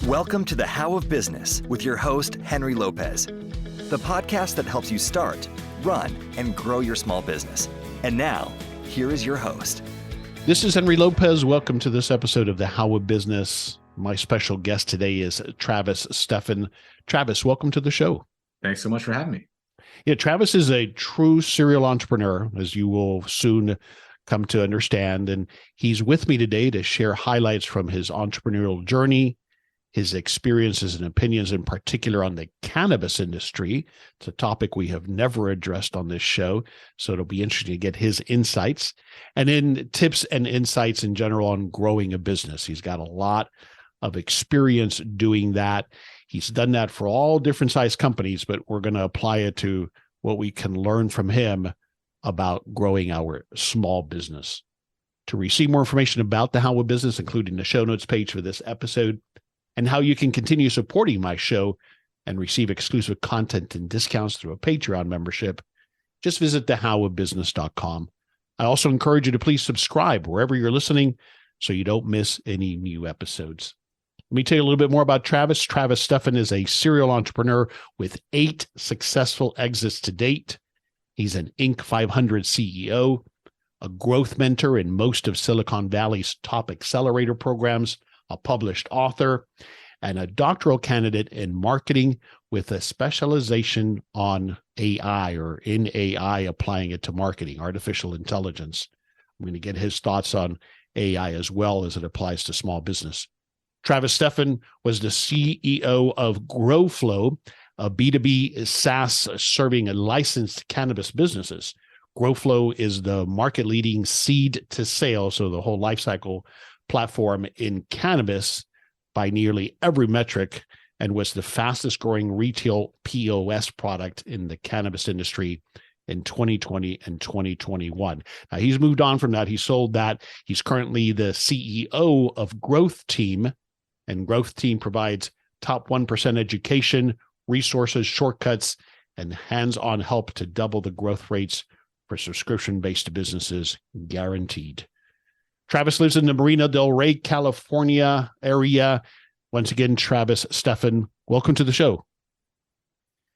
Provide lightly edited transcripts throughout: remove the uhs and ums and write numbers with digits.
Welcome to the How of Business with your host, Henry Lopez, the podcast that helps you start, run, and grow your small business. And now, here is your host. This is Henry Lopez. Welcome to this episode of the How of Business. My special guest today is Travis Steffen. Travis, welcome to the show. Thanks so much for having me. Yeah, Travis is a true serial entrepreneur, as you will soon come to understand. And he's with me today to share highlights from his entrepreneurial journey, his experiences and opinions in particular on the cannabis industry. It's a topic we have never addressed on this show, so it'll be interesting to get his insights. And then tips and insights in general on growing a business. He's got a lot of experience doing that. He's done that for all different size companies, but we're going to apply it to what we can learn from him about growing our small business. To receive more information about the How of Business, including the show notes page for this episode, and how you can continue supporting my show and receive exclusive content and discounts through a Patreon membership, just visit thehowofbusiness.com. I also encourage you to please subscribe wherever you're listening so you don't miss any new episodes. Let me tell you a little bit more about Travis. Travis Steffen is a serial entrepreneur with 8 successful exits to date. He's an Inc. 500 CEO, a growth mentor in most of Silicon Valley's top accelerator programs, a published author, and a doctoral candidate in marketing with a specialization on AI, or in AI, applying it to marketing, artificial intelligence. I'm going to get his thoughts on AI as well as it applies to small business. Travis Steffen was the CEO of GrowFlow, a B2B SaaS serving licensed cannabis businesses. GrowFlow is the market-leading seed to sale, so the whole life cycle platform in cannabis by nearly every metric, and was the fastest growing retail POS product in the cannabis industry in 2020 and 2021. Now, he's moved on from that. He sold that. He's currently the CEO of GrowthTeam, and GrowthTeam provides top 1% education, resources, shortcuts, and hands-on help to double the growth rates for subscription-based businesses, guaranteed. Travis lives in the Marina del Rey, California area. Once again, Travis Steffen, welcome to the show.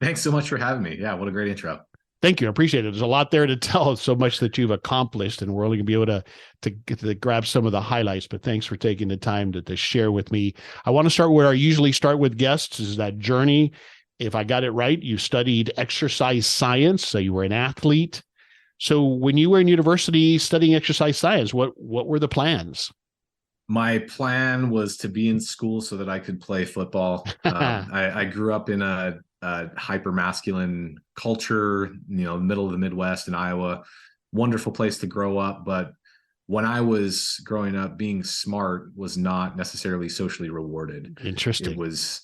Thanks so much for having me. Yeah, what a great intro. Thank you. I appreciate it. There's a lot there to tell, so much that you've accomplished, and we're only going to be able to grab some of the highlights, but thanks for taking the time to share with me. I want to start where I usually start with guests, is that journey. If I got it right, you studied exercise science, so you were an athlete. So when you were in university studying exercise science, what were the plans? My plan was to be in school so that I could play football. I grew up in a hyper-masculine culture, middle of the Midwest in Iowa. Wonderful place to grow up. But when I was growing up, being smart was not necessarily socially rewarded. Interesting. It was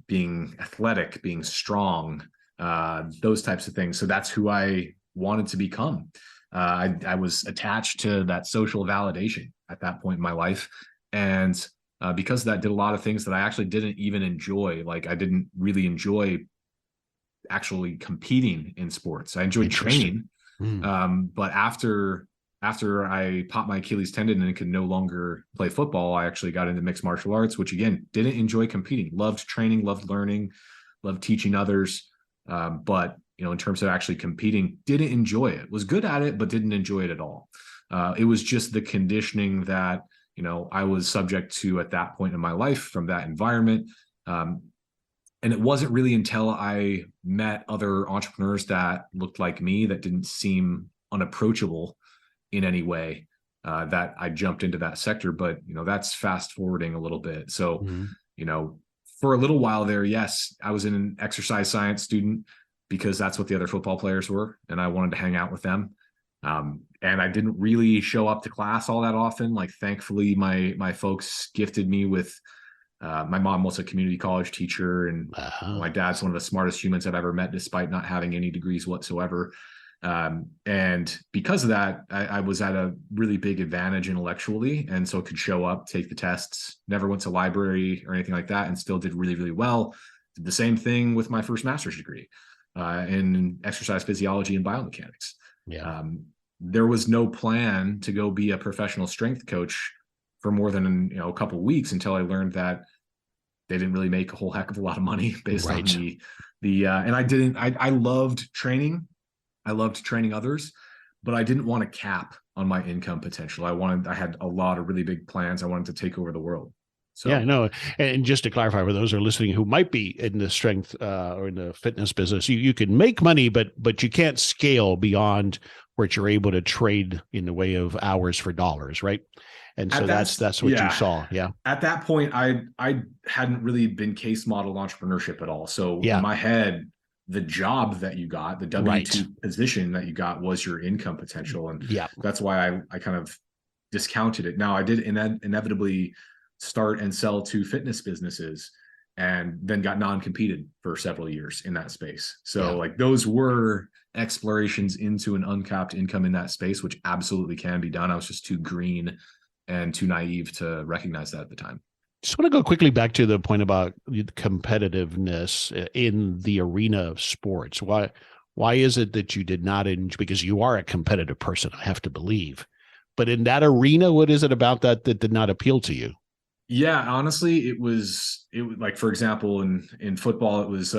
being athletic, being strong, those types of things. So that's who I wanted to become. I was attached to that social validation at that point in my life. And because of that, did a lot of things that I actually didn't even enjoy. Like, I didn't really enjoy actually competing in sports. I enjoyed training. But after I popped my Achilles tendon and could no longer play football, I actually got into mixed martial arts, which again, didn't enjoy competing. Loved training, loved learning, loved teaching others. But in terms of actually competing, didn't enjoy it. Was good at it, but didn't enjoy it at all. It was just the conditioning that, I was subject to at that point in my life from that environment. And it wasn't really until I met other entrepreneurs that looked like me, that didn't seem unapproachable in any way, that I jumped into that sector. But, that's fast forwarding a little bit. So, for a little while there, yes, I was an exercise science student because that's what the other football players were, and I wanted to hang out with them. And I didn't really show up to class all that often. Like, thankfully, my folks gifted me with, my mom was a community college teacher, and my dad's one of the smartest humans I've ever met, despite not having any degrees whatsoever. And because of that, I was at a really big advantage intellectually, and so could show up, take the tests, never went to library or anything like that, and still did really, really well. Did the same thing with my first master's degree in exercise physiology and biomechanics. Yeah. There was no plan to go be a professional strength coach for more than a couple of weeks until I learned that they didn't really make a whole heck of a lot of money based on Right. and I loved training. I loved training others, but I didn't want to cap on my income potential. I had a lot of really big plans. I wanted to take over the world. Yeah, So no. And just to clarify for those who are listening who might be in the strength or in the fitness business, you can make money, but you can't scale beyond where you're able to trade in the way of hours for dollars, right? And so that's what you saw. Yeah. At that point, I hadn't really been case model entrepreneurship at all. So in Yeah. my head, the job that you got, the W-2 Right. position that you got was your income potential. And Yeah. that's why I kind of discounted it. Now I did inevitably start and sell to fitness businesses and then got non-competed for several years in that space. So like those were explorations into an uncapped income in that space, which absolutely can be done. I was just too green and too naive to recognize that at the time. Just want to go quickly back to the point about competitiveness in the arena of sports. Why is it that you did not enjoy, because you are a competitive person, I have to believe, but in that arena, what is it about that did not appeal to you? Yeah, honestly, it was like, for example, in football, it was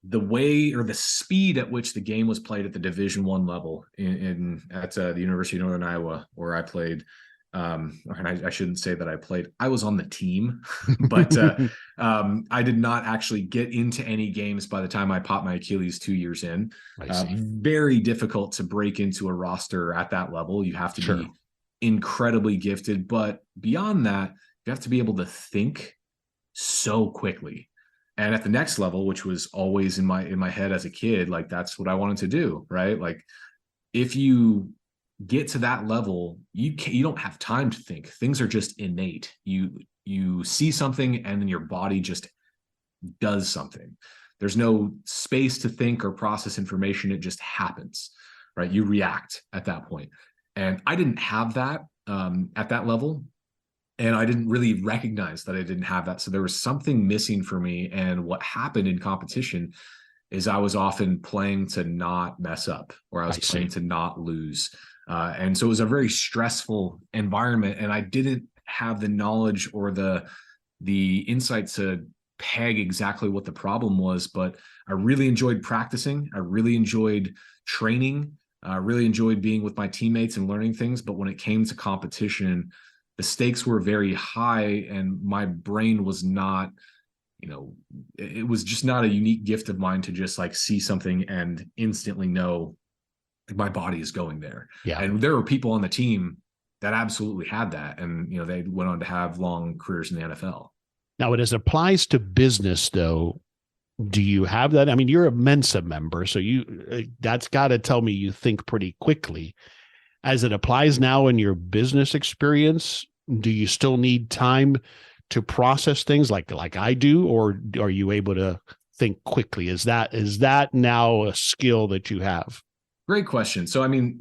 the way or the speed at which the game was played at the Division I level at the University of Northern Iowa, where I played. And I shouldn't say that I played. I was on the team, but I did not actually get into any games by the time I popped my Achilles 2 years in. Very difficult to break into a roster at that level. You have to be incredibly gifted, but beyond that, you have to be able to think so quickly. And at the next level, which was always in my head as a kid, like that's what I wanted to do, right? Like if you get to that level, you don't have time to think. Things are just innate. You see something and then your body just does something. There's no space to think or process information. It just happens, right? You react at that point. And I didn't have that at that level. And I didn't really recognize that I didn't have that. So there was something missing for me. And what happened in competition is I was often playing to not mess up, or I was playing to not lose. And so it was a very stressful environment. And I didn't have the knowledge or the insight to peg exactly what the problem was. But I really enjoyed practicing. I really enjoyed training. I really enjoyed being with my teammates and learning things. But when it came to competition, the stakes were very high and my brain was not, it was just not a unique gift of mine to just like see something and instantly know my body is going there. Yeah. And there were people on the team that absolutely had that. And, they went on to have long careers in the NFL. Now, as it applies to business though, do you have that? I mean, you're a Mensa member, so that's got to tell me you think pretty quickly. As it applies now in your business experience, do you still need time to process things like I do, or are you able to think quickly? Is that now a skill that you have? Great question. So, I mean,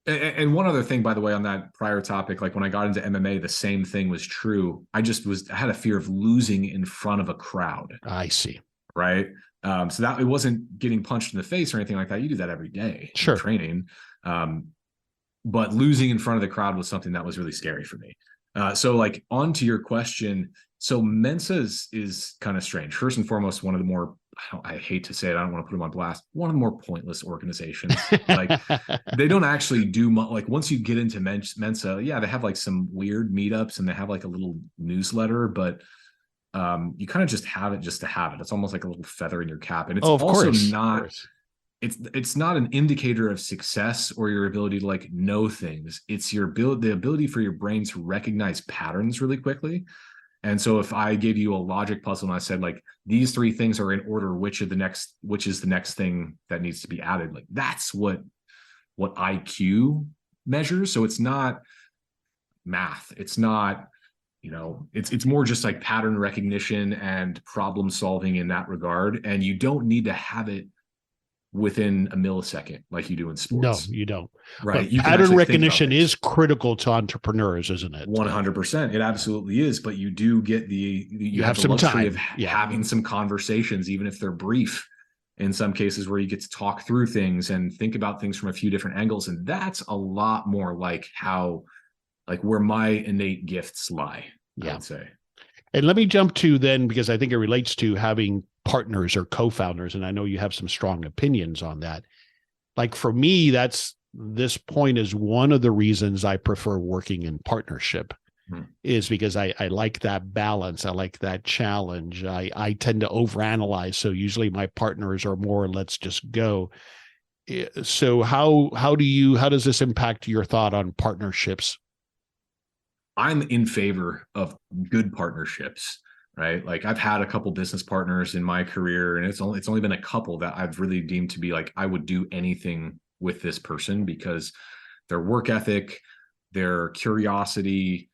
and one other thing, by the way, on that prior topic, like when I got into MMA, the same thing was true. I had a fear of losing in front of a crowd. I see. Right. So that it wasn't getting punched in the face or anything like that. You do that every day in training. But losing in front of the crowd was something that was really scary for me. So like on to your question. So Mensa is kind of strange. First and foremost, one of the more, I hate to say it, I don't want to put them on blast, one of the more pointless organizations. Like they don't actually do much. Like once you get into Mensa, yeah, they have like some weird meetups and they have like a little newsletter, but you kind of just have it just to have it. It's almost like a little feather in your cap. And it's also not, it's not an indicator of success or your ability to like know things. It's the ability for your brain to recognize patterns really quickly. And so if I gave you a logic puzzle and I said like these three things are in order, which is the next thing that needs to be added, like that's what IQ measures. So it's not math. It's not, it's more just like pattern recognition and problem solving in that regard. And you don't need to have it within a millisecond like you do in sports. No, you don't. Right. But pattern recognition is critical to entrepreneurs, isn't it? 100%. It absolutely is. But you do get you have the some luxury time of having some conversations, even if they're brief, in some cases where you get to talk through things and think about things from a few different angles. And that's a lot more like where my innate gifts lie, I would say. And let me jump to then, because I think it relates to having partners or co-founders, and I know you have some strong opinions on that. Like for me, this point is one of the reasons I prefer working in partnership, is because I like that balance. I like that challenge. I tend to overanalyze. So usually my partners are more, let's just go. So how does this impact your thought on partnerships? I'm in favor of good partnerships, right? Like I've had a couple business partners in my career, and it's only been a couple that I've really deemed to be like, I would do anything with this person because their work ethic, their curiosity,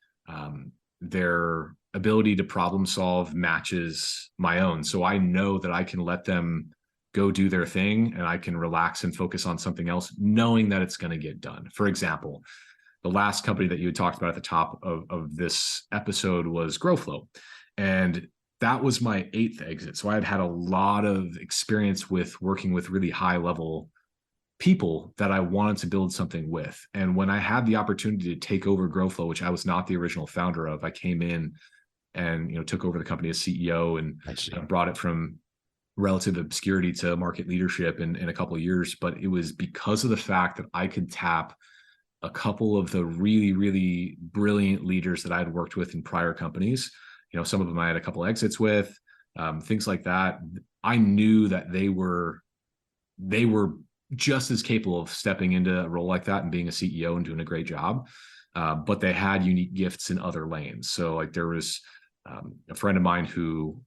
their ability to problem solve matches my own. So I know that I can let them go do their thing and I can relax and focus on something else, knowing that it's going to get done. For example, the last company that you had talked about at the top of this episode was GrowthFlow. And that was my 8th exit. So I had a lot of experience with working with really high level people that I wanted to build something with. And when I had the opportunity to take over GrowthFlow, which I was not the original founder of, I came in and took over the company as CEO and brought it from relative obscurity to market leadership in a couple of years. But it was because of the fact that I could tap a couple of the really, really brilliant leaders that I had worked with in prior companies. Some of them I had a couple exits with, things like that. I knew that they were just as capable of stepping into a role like that and being a CEO and doing a great job. But they had unique gifts in other lanes. So like there was a friend of mine who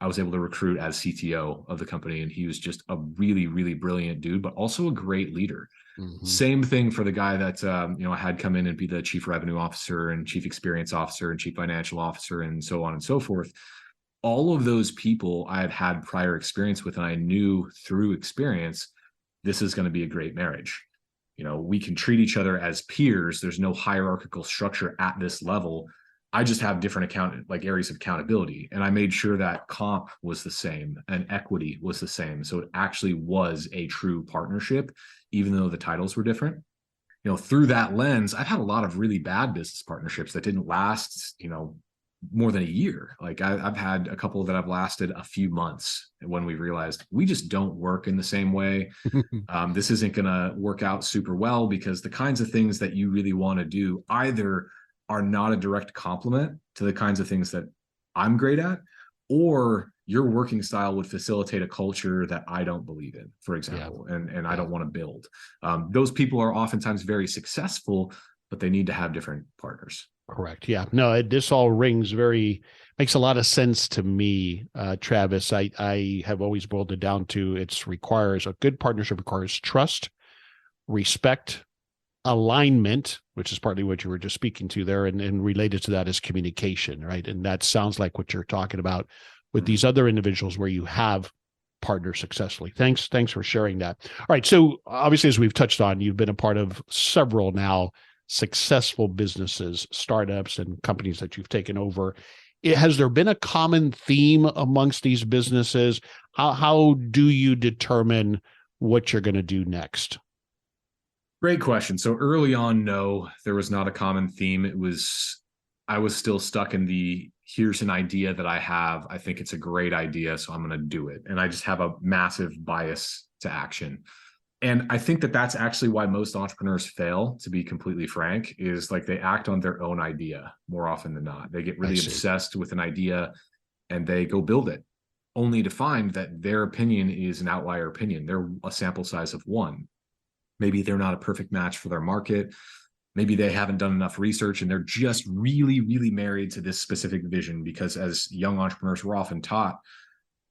I was able to recruit as CTO of the company. And he was just a really, really brilliant dude, but also a great leader. Mm-hmm. Same thing for the guy that, I had come in and be the chief revenue officer and chief experience officer and chief financial officer and so on and so forth. All of those people I had prior experience with, and I knew through experience, this is going to be a great marriage. We can treat each other as peers. There's no hierarchical structure at this level. I just have different areas of accountability. And I made sure that comp was the same and equity was the same. So it actually was a true partnership, even though the titles were different. Through that lens, I've had a lot of really bad business partnerships that didn't last, more than a year. Like I've had a couple that have lasted a few months when we realized we just don't work in the same way. This isn't going to work out super well because the kinds of things that you really want to do either are not a direct complement to the kinds of things that I'm great at, or your working style would facilitate a culture that I don't believe in, for example, and I don't want to build. Those people are oftentimes very successful, but they need to have different partners. Correct. Yeah. No, this all makes a lot of sense to me, Travis. I have always boiled it down to a good partnership requires trust, respect, alignment, which is partly what you were just speaking to there, and related to that is communication, right? And that sounds like what you're talking about with these other individuals where you have partnered successfully. Thanks for sharing that. All right. So obviously, as we've touched on, you've been a part of several now successful businesses, startups, and companies that you've taken over. Has there been a common theme amongst these businesses? How do you determine what you're going to do next? Great question. So early on, no, there was not a common theme. I was still stuck in here's an idea that I have. I think it's a great idea, so I'm going to do it. And I just have a massive bias to action. And I think that that's actually why most entrepreneurs fail, to be completely frank, is like they act on their own idea more often than not. They get really obsessed with an idea and they go build it, only to find that their opinion is an outlier opinion. They're a sample size of one. Maybe they're not a perfect match for their market. Maybe they haven't done enough research and they're just really, really married to this specific vision, because as young entrepreneurs, we're often taught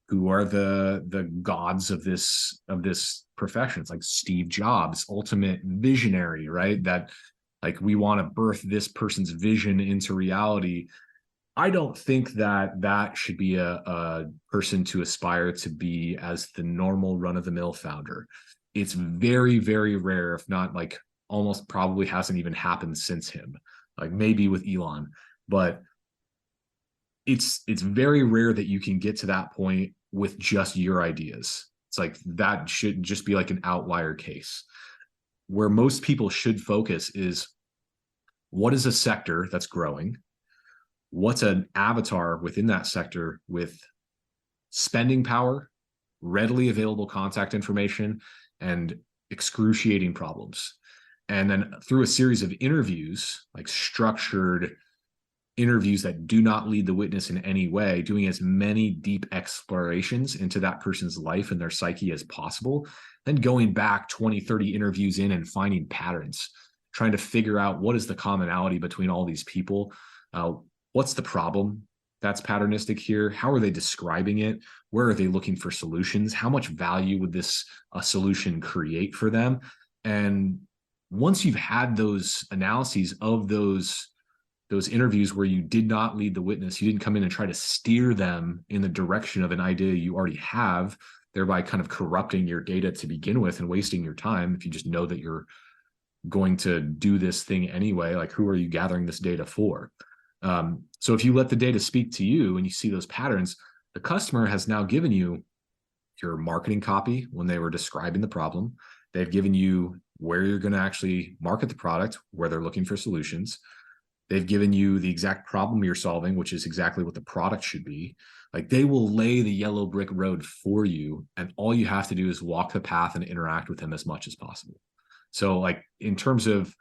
who are the gods of this profession. It's like Steve Jobs, ultimate visionary, right? That like we want to birth this person's vision into reality. I don't think that should be a person to aspire to be as the normal run-of-the-mill founder. It's very, very rare, if not like almost probably hasn't even happened since him, like maybe with Elon, but it's very rare that you can get to that point with just your ideas. It's like that should just be like an outlier case. Where most people should focus is, what is a sector that's growing? what's an avatar within that sector with spending power, readily available contact information, and excruciating problems. And then through a series of interviews, like structured interviews that do not lead the witness in any way, doing as many deep explorations into that person's life and their psyche as possible, then going back 20, 30 interviews in and finding patterns, trying to figure out what is the commonality between all these people. What's the problem that's patternistic here? How are they describing it? Where are they looking for solutions? How much value would this solution create for them? And once you've had those analyses of those interviews where you did not lead the witness, you didn't come in and try to steer them in the direction of an idea you already have, thereby kind of corrupting your data to begin with and wasting your time. If you just know that you're going to do this thing anyway, like who are you gathering this data for? So if you let the data speak to you and you see those patterns, the customer has now given you your marketing copy when they were describing the problem. They've given you where you're going to actually market the product, where they're looking for solutions. They've given you the exact problem you're solving, which is exactly what the product should be. Like they will lay the yellow brick road for you, and all you have to do is walk the path and interact with them as much as possible. So like in terms of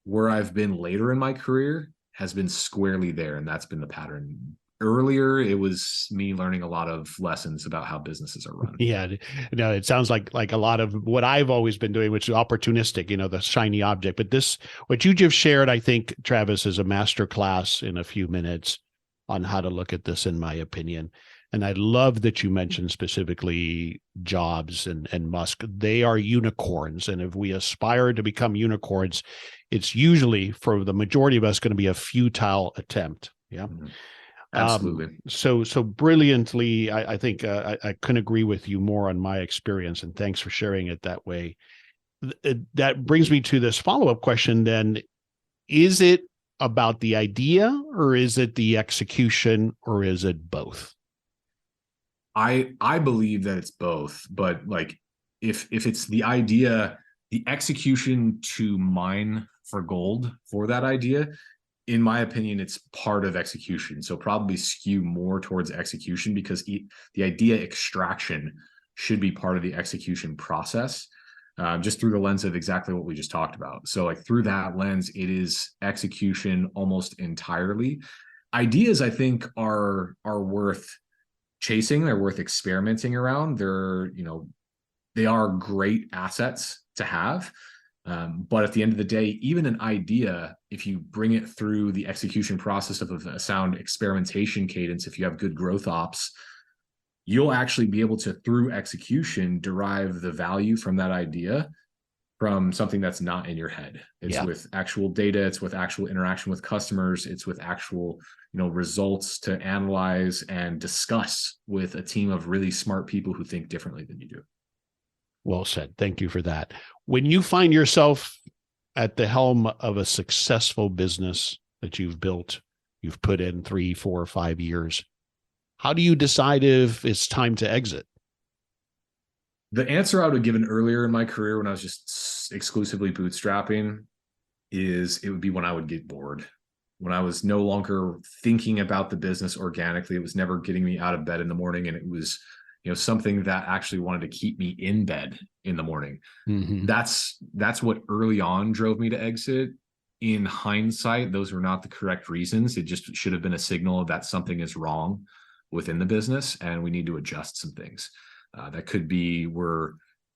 where I've been later in my career has been squarely there, and that's been the pattern. Earlier, it was me learning a lot of lessons about how businesses are run. Yeah, no, it sounds like a lot of what I've always been doing, which is opportunistic, the shiny object. But this, what you just shared, I think, Travis, is a master class in a few minutes on how to look at this, in my opinion. And I love that you mentioned specifically Jobs and Musk. They are unicorns. And if we aspire to become unicorns, it's usually, for the majority of us, going to be a futile attempt. Yeah. Mm-hmm. Absolutely. So brilliantly, I think I couldn't agree with you more on my experience, and thanks for sharing it that way. That brings me to this follow-up question then. Is it about the idea, or is it the execution, or is it both? I believe that it's both, but like if it's the idea, the execution to mine for gold for that idea, in my opinion, it's part of execution. So probably skew more towards execution, because the idea extraction should be part of the execution process, just through the lens of exactly what we just talked about. So like through that lens, it is execution almost entirely. Ideas, I think, are worth chasing. They're worth experimenting around. They are great assets to have. But at the end of the day, even an idea, if you bring it through the execution process of a sound experimentation cadence, if you have good growth ops, you'll actually be able to, through execution, derive the value from that idea from something that's not in your head. It's with actual data, it's with actual interaction with customers, it's with actual, results to analyze and discuss with a team of really smart people who think differently than you do. Well said. Thank you for that. When you find yourself at the helm of a successful business that you've built, you've put in 3, 4, 5 years, how do you decide if it's time to exit? The answer I would have given earlier in my career, when I was just exclusively bootstrapping, is it would be when I would get bored. When I was no longer thinking about the business organically, it was never getting me out of bed in the morning, and it was something that actually wanted to keep me in bed in the morning. Mm-hmm. That's what early on drove me to exit. In hindsight, those were not the correct reasons. It just should have been a signal that something is wrong within the business and we need to adjust some things. That could be we're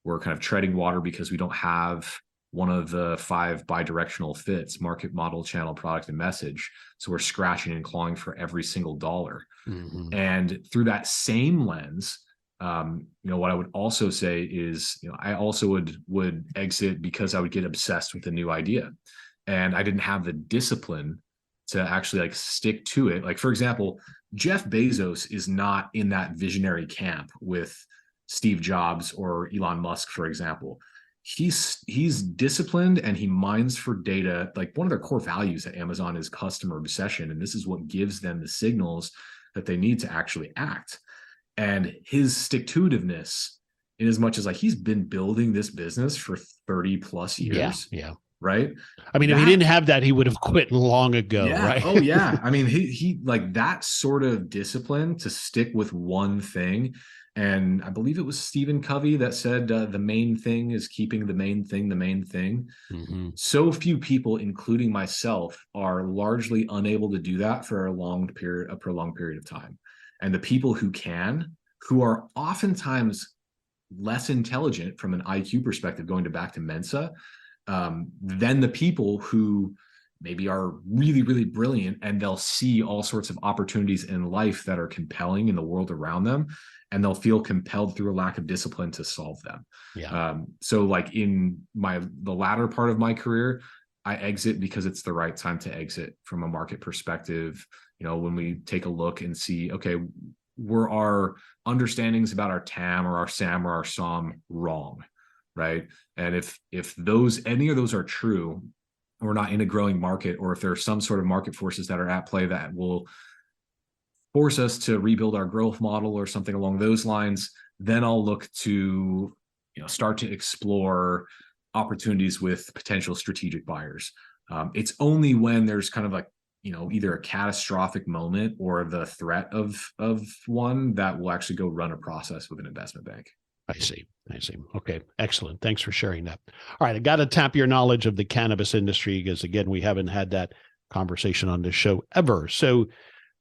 kind of treading water because we don't have one of the 5 bi-directional fits: market, model, channel, product, and message. So we're scratching and clawing for every single dollar. Mm-hmm. And through that same lens, what I would also say is, I also would exit because I would get obsessed with a new idea, and I didn't have the discipline to actually stick to it. Like, for example, Jeff Bezos is not in that visionary camp with Steve Jobs or Elon Musk, for example. He's disciplined and he mines for data. Like, one of their core values at Amazon is customer obsession, and this is what gives them the signals that they need to actually act. And his stick-to-itiveness, in as much as he's been building this business for 30 plus years. Yeah. right? I mean, if he That, didn't have that, he would have quit long ago, yeah. right? Oh, yeah. I mean, he like that sort of discipline to stick with one thing. And I believe it was Stephen Covey that said, the main thing is keeping the main thing the main thing. Mm-hmm. So few people, including myself, are largely unable to do that for a prolonged period of time. And the people who can, who are oftentimes less intelligent from an IQ perspective, going back to Mensa, than the people who maybe are really, really brilliant, and they'll see all sorts of opportunities in life that are compelling in the world around them, and they'll feel compelled through a lack of discipline to solve them. Yeah. So like in the latter part of my career, I exit because it's the right time to exit from a market perspective. You know, when we take a look and see, okay, were our understandings about our TAM or our SAM or our SOM wrong, right? And if those, any of those are true, we're not in a growing market, or if there are some sort of market forces that are at play that will force us to rebuild our growth model or something along those lines, then I'll look to, start to explore opportunities with potential strategic buyers. It's only when there's kind of like, either a catastrophic moment or the threat of one that will actually go run a process with an investment bank. I see. Okay, excellent. Thanks for sharing that. All right, I got to tap your knowledge of the cannabis industry because, again, we haven't had that conversation on this show ever. So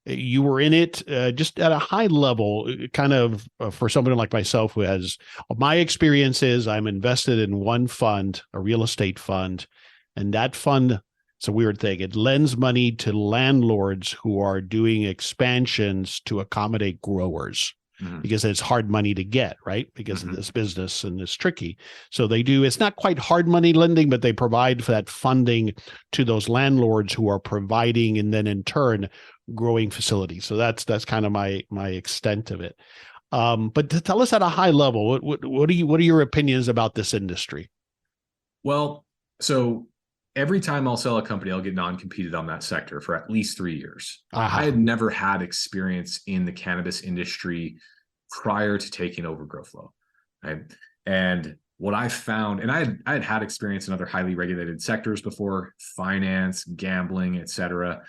you were in it just at a high level, kind of for someone like myself who has, my experience is I'm invested in one fund, a real estate fund, and that fund, it's a weird thing. It lends money to landlords who are doing expansions to accommodate growers. Mm-hmm. Because it's hard money to get, right? Because mm-hmm. of this business, and it's tricky. So they do, it's not quite hard money lending, but they provide for that funding to those landlords who are providing, and then in turn, growing facilities. So that's kind of my extent of it. But to tell us at a high level, what are your opinions about this industry? Well, so every time I'll sell a company, I'll get non-competed on that sector for at least 3 years. Uh-huh. I had never had experience in the cannabis industry prior to taking over GrowthFlow, right? And what I found, and I had experience in other highly regulated sectors before, finance, gambling, et cetera.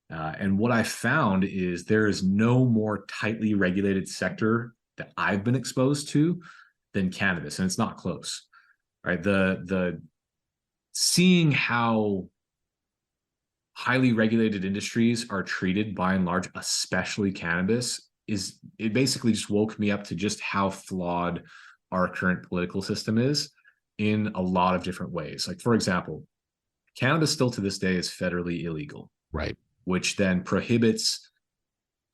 And what I found is there is no more tightly regulated sector that I've been exposed to than cannabis, and it's not close, right? The seeing how highly regulated industries are treated by and large, especially cannabis, it basically just woke me up to just how flawed our current political system is in a lot of different ways. Like, for example, cannabis still to this day is federally illegal, right? Which then prohibits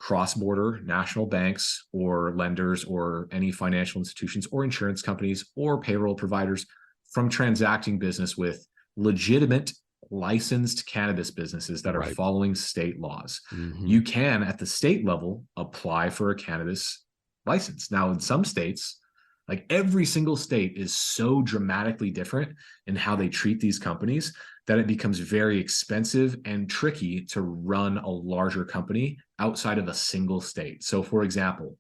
cross-border national banks or lenders or any financial institutions or insurance companies or payroll providers from transacting business with legitimate licensed cannabis businesses that are following state laws. Mm-hmm. You can, at the state level, apply for a cannabis license. Now, in some states, like every single state is so dramatically different in how they treat these companies that it becomes very expensive and tricky to run a larger company outside of a single state. So, for example,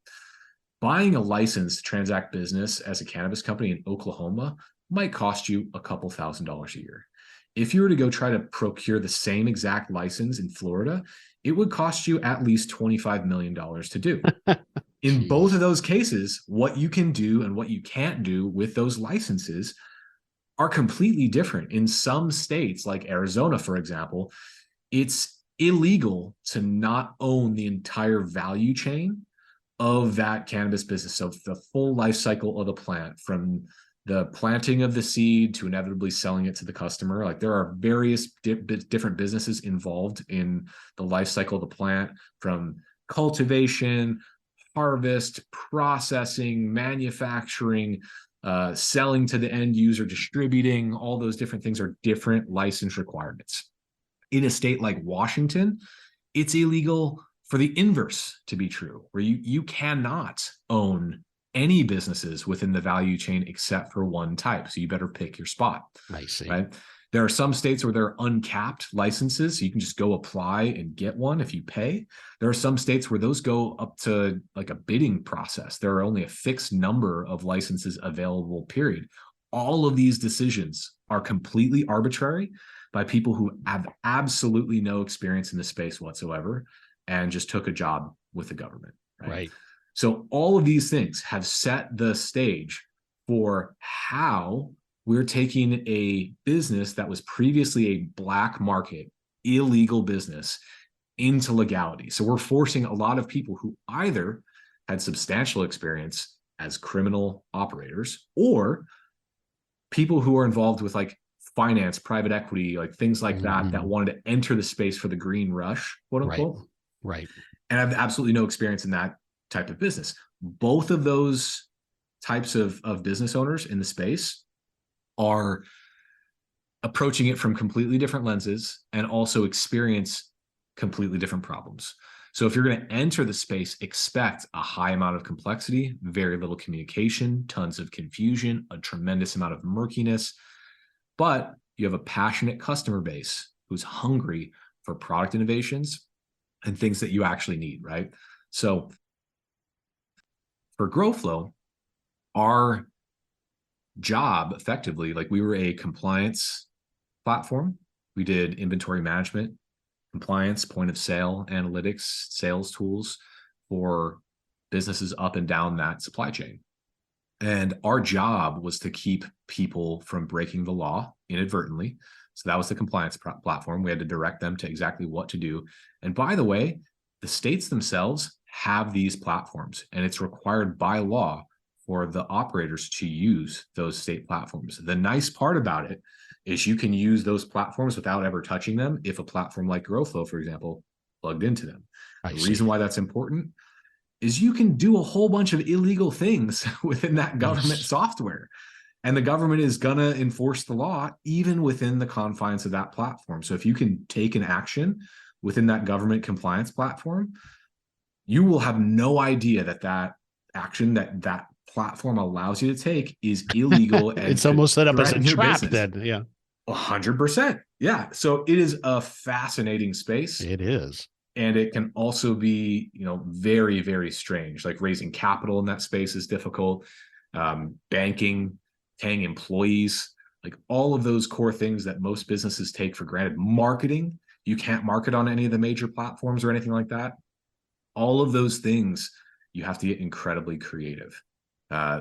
buying a license to transact business as a cannabis company in Oklahoma might cost you a couple $1,000s a year. If you were to go try to procure the same exact license in Florida, it would cost you at least $25 million to do. In both of those cases, what you can do and what you can't do with those licenses are completely different. In some states, like Arizona, for example, it's illegal to not own the entire value chain of that cannabis business. So the full life cycle of the plant, from the planting of the seed to inevitably selling it to the customer. Like, there are various different businesses involved in the life cycle of the plant, from cultivation, harvest, processing, manufacturing, selling to the end user, distributing. All those different things are different license requirements. In a state like Washington, it's illegal for the inverse to be true, where you cannot own any businesses within the value chain except for one type. So you better pick your spot. I see. Right? There are some states where there are uncapped licenses. So you can just go apply and get one if you pay. There are some states where those go up to like a bidding process. There are only a fixed number of licenses available, period. All of these decisions are completely arbitrary by people who have absolutely no experience in the space whatsoever and just took a job with the government. Right. So all of these things have set the stage for how we're taking a business that was previously a black market, illegal business into legality. So we're forcing a lot of people who either had substantial experience as criminal operators or people who are involved with like finance, private equity, like things like that wanted to enter the space for the green rush, quote unquote. Right. And I have absolutely no experience in that type of business. Both of those types of business owners in the space are approaching it from completely different lenses and also experience completely different problems. So if you're going to enter the space, expect a high amount of complexity, very little communication, tons of confusion, a tremendous amount of murkiness, but you have a passionate customer base who's hungry for product innovations and things that you actually need, right? So for GrowFlow, our job effectively, like we were a compliance platform. We did inventory management, compliance, point of sale, analytics, sales tools for businesses up and down that supply chain. And our job was to keep people from breaking the law inadvertently. So that was the compliance platform. We had to direct them to exactly what to do. And by the way, the states themselves have these platforms, and it's required by law for the operators to use those state platforms. The nice part about it is you can use those platforms without ever touching them if a platform like GrowFlow, for example, plugged into them. The reason why that's important is you can do a whole bunch of illegal things within that government software. And the government is going to enforce the law even within the confines of that platform. So if you can take an action within that government compliance platform, you will have no idea that that action that platform allows you to take is illegal. And it's almost set up as a trap business. then. Yeah. 100%. Yeah. So it is a fascinating space. It is. And it can also be, very, very strange. Like raising capital in that space is difficult. Banking, paying employees, like all of those core things that most businesses take for granted. Marketing, you can't market on any of the major platforms or anything like that. All of those things, you have to get incredibly creative.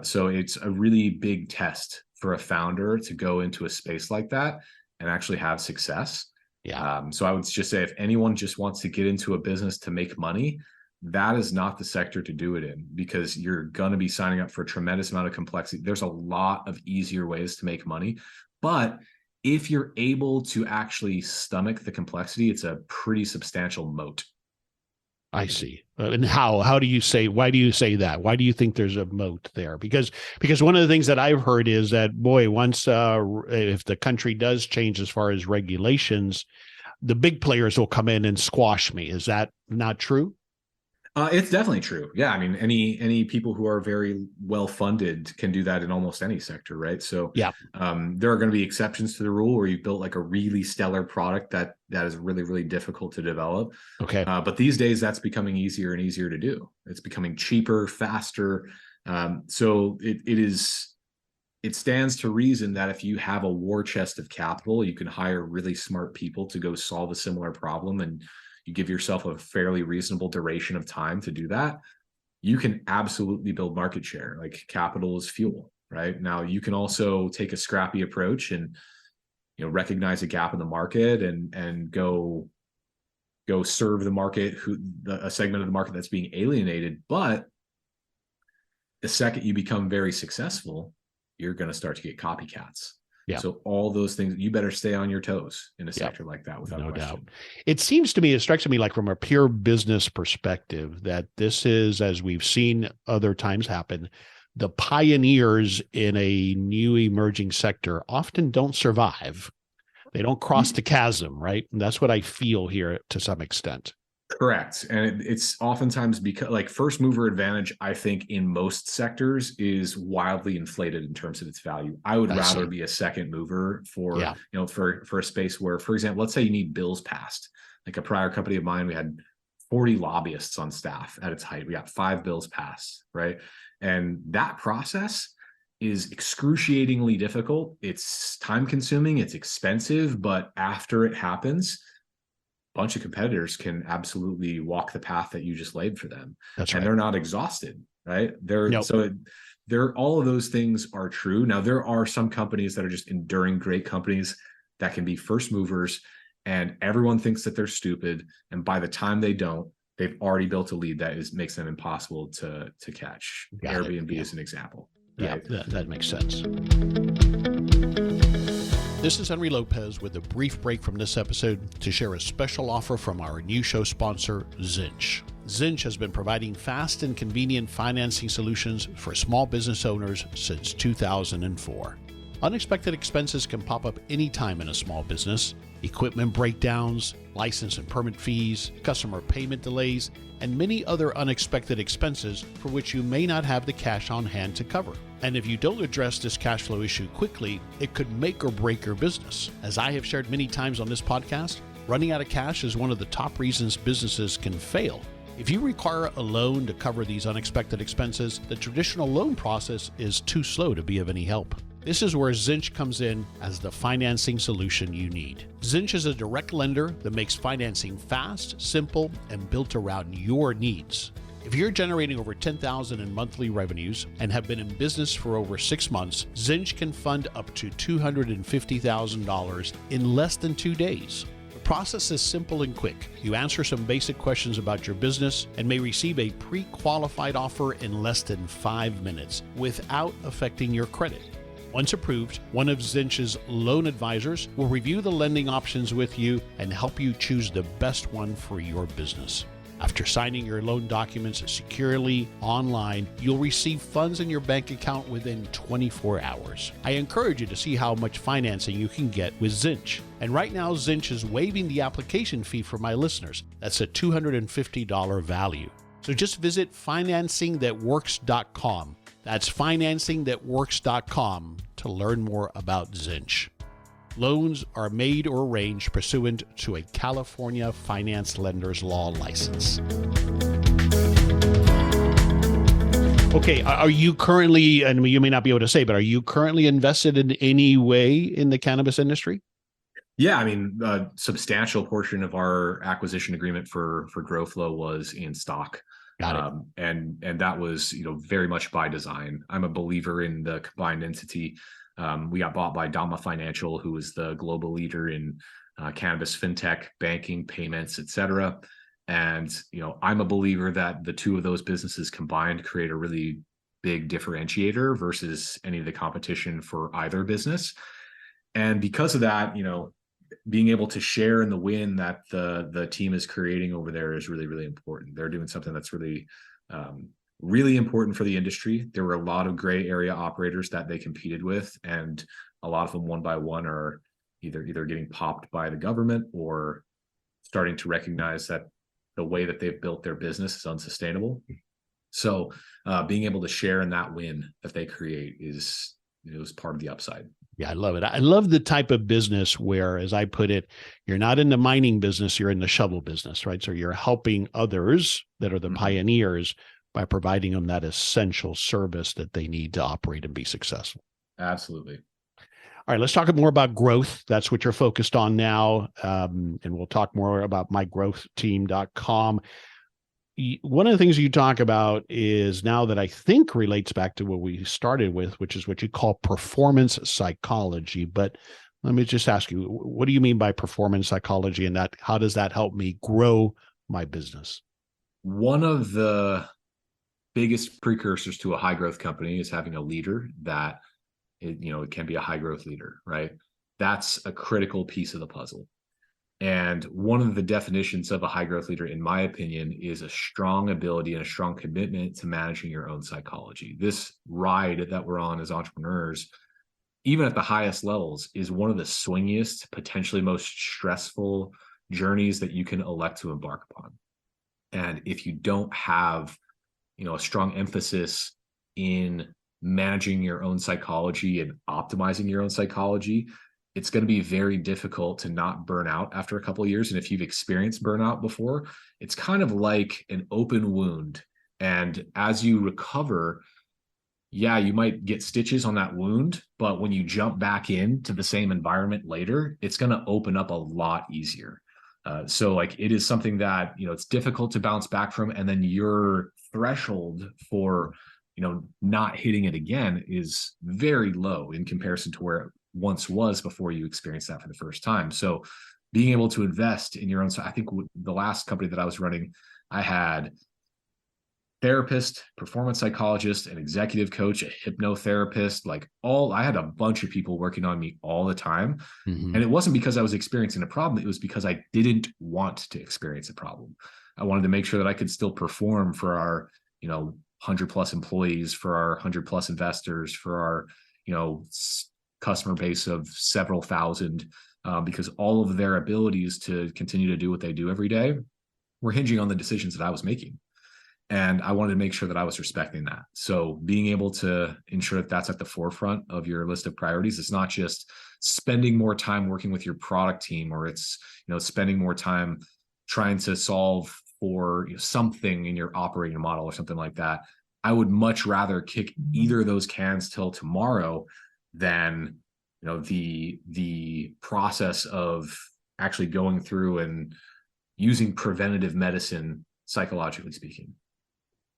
So it's a really big test for a founder to go into a space like that and actually have success. Yeah. So I would just say if anyone just wants to get into a business to make money, that is not the sector to do it in, because you're going to be signing up for a tremendous amount of complexity. There's a lot of easier ways to make money, but if you're able to actually stomach the complexity, it's a pretty substantial moat. I see. And how do you say, why do you say that? Why do you think there's a moat there? Because one of the things that I've heard is that, boy, once if the country does change as far as regulations, the big players will come in and squash me. Is that not true? It's definitely true. Yeah. I mean, any people who are very well funded can do that in almost any sector, right? So yeah, there are going to be exceptions to the rule where you built like a really stellar product that is really, really difficult to develop. Okay. But these days that's becoming easier and easier to do. It's becoming cheaper, faster. So it stands to reason that if you have a war chest of capital, you can hire really smart people to go solve a similar problem, and you give yourself a fairly reasonable duration of time to do that, you can absolutely build market share. Like capital is fuel, right? Now you can also take a scrappy approach and recognize a gap in the market and go serve the market, a segment of the market that's being alienated. But the second you become very successful, you're going to start to get copycats. Yeah. So all those things, you better stay on your toes in a sector like that without question. Doubt. It strikes me like from a pure business perspective that this is, as we've seen other times happen, the pioneers in a new emerging sector often don't survive. They don't cross the chasm, right? And that's what I feel here to some extent. Correct. And it's oftentimes because like first mover advantage, I think in most sectors is wildly inflated in terms of its value. I would rather be a second mover for a space where, for example, let's say you need bills passed. Like a prior company of mine, we had 40 lobbyists on staff at its height. We got 5 bills passed, right? And that process is excruciatingly difficult. It's time consuming, it's expensive, but after it happens, a bunch of competitors can absolutely walk the path that you just laid for them. That's and right. they're not exhausted, right? Nope. All of those things are true. Now, there are some companies that are just enduring great companies that can be first movers, and everyone thinks that they're stupid. And by the time they don't, they've already built a lead that makes them impossible to catch. Got it. Airbnb Yeah. is an example. Yeah, Right? that makes sense. This is Henry Lopez with a brief break from this episode to share a special offer from our new show sponsor, Zinch. Zinch has been providing fast and convenient financing solutions for small business owners since 2004. Unexpected expenses can pop up anytime in a small business. Equipment breakdowns, license and permit fees, customer payment delays, and many other unexpected expenses for which you may not have the cash on hand to cover. And if you don't address this cash flow issue quickly, it could make or break your business. As I have shared many times on this podcast, running out of cash is one of the top reasons businesses can fail. If you require a loan to cover these unexpected expenses, the traditional loan process is too slow to be of any help. This is where Zinch comes in as the financing solution you need. Zinch is a direct lender that makes financing fast, simple, and built around your needs. If you're generating over $10,000 in monthly revenues and have been in business for over 6 months, Zinch can fund up to $250,000 in less than 2 days. The process is simple and quick. You answer some basic questions about your business and may receive a pre-qualified offer in less than 5 minutes without affecting your credit. Once approved, one of Zinch's loan advisors will review the lending options with you and help you choose the best one for your business. After signing your loan documents securely online, you'll receive funds in your bank account within 24 hours. I encourage you to see how much financing you can get with Zinch. And right now, Zinch is waiving the application fee for my listeners. That's a $250 value. So just visit financingthatworks.com. That's financingthatworks.com to learn more about Zinch. Loans are made or arranged pursuant to a California Finance Lenders Law license. Okay, are you currently, and you may not be able to say, but are you currently invested in any way in the cannabis industry? Yeah, I mean, a substantial portion of our acquisition agreement for GrowthFlow was in stock. Got it. And that was, very much by design. I'm a believer in the combined entity. We got bought by Dama Financial, who is the global leader in cannabis, fintech, banking, payments, et cetera. And, I'm a believer that the two of those businesses combined create a really big differentiator versus any of the competition for either business. And because of that, being able to share in the win that the team is creating over there is really, really important. They're doing something that's really, really important for the industry. There were a lot of gray area operators that they competed with, and a lot of them one by one are either getting popped by the government or starting to recognize that the way that they've built their business is unsustainable. So being able to share in that win that they create is part of the upside. Yeah, I love it. I love the type of business where, as I put it, you're not in the mining business, you're in the shovel business, right? So you're helping others that are the pioneers by providing them that essential service that they need to operate and be successful. Absolutely. All right, let's talk more about growth. That's what you're focused on now. And we'll talk more about mygrowthteam.com. One of the things you talk about is now that I think relates back to what we started with, which is what you call performance psychology. But let me just ask you, what do you mean by performance psychology, and how does that help me grow my business? One of the biggest precursors to a high growth company is having a leader that, it can be a high growth leader, right? That's a critical piece of the puzzle. And one of the definitions of a high growth leader, in my opinion, is a strong ability and a strong commitment to managing your own psychology. This ride that we're on as entrepreneurs, even at the highest levels, is one of the swingiest, potentially most stressful journeys that you can elect to embark upon. And if you don't have, a strong emphasis in managing your own psychology and optimizing your own psychology, it's going to be very difficult to not burn out after a couple of years. And if you've experienced burnout before, it's kind of like an open wound. And as you recover, yeah, you might get stitches on that wound, but when you jump back into the same environment later, it's going to open up a lot easier. So like it is something that, it's difficult to bounce back from. And then your threshold for, not hitting it again is very low in comparison to where it once was before you experienced that for the first time. So being able to invest in your own, I think the last company that I was running, I had therapist, performance psychologist, an executive coach, a hypnotherapist, I had a bunch of people working on me all the time. Mm-hmm. And it wasn't because I was experiencing a problem. It was because I didn't want to experience a problem. I wanted to make sure that I could still perform for our, 100 plus employees, for our 100 plus investors, for our, customer base of several thousand, because all of their abilities to continue to do what they do every day were hinging on the decisions that I was making. And I wanted to make sure that I was respecting that. So being able to ensure that that's at the forefront of your list of priorities, it's not just spending more time working with your product team, or it's, spending more time trying to solve for something in your operating model or something like that. I would much rather kick either of those cans till tomorrow than, the process of actually going through and using preventative medicine, psychologically speaking.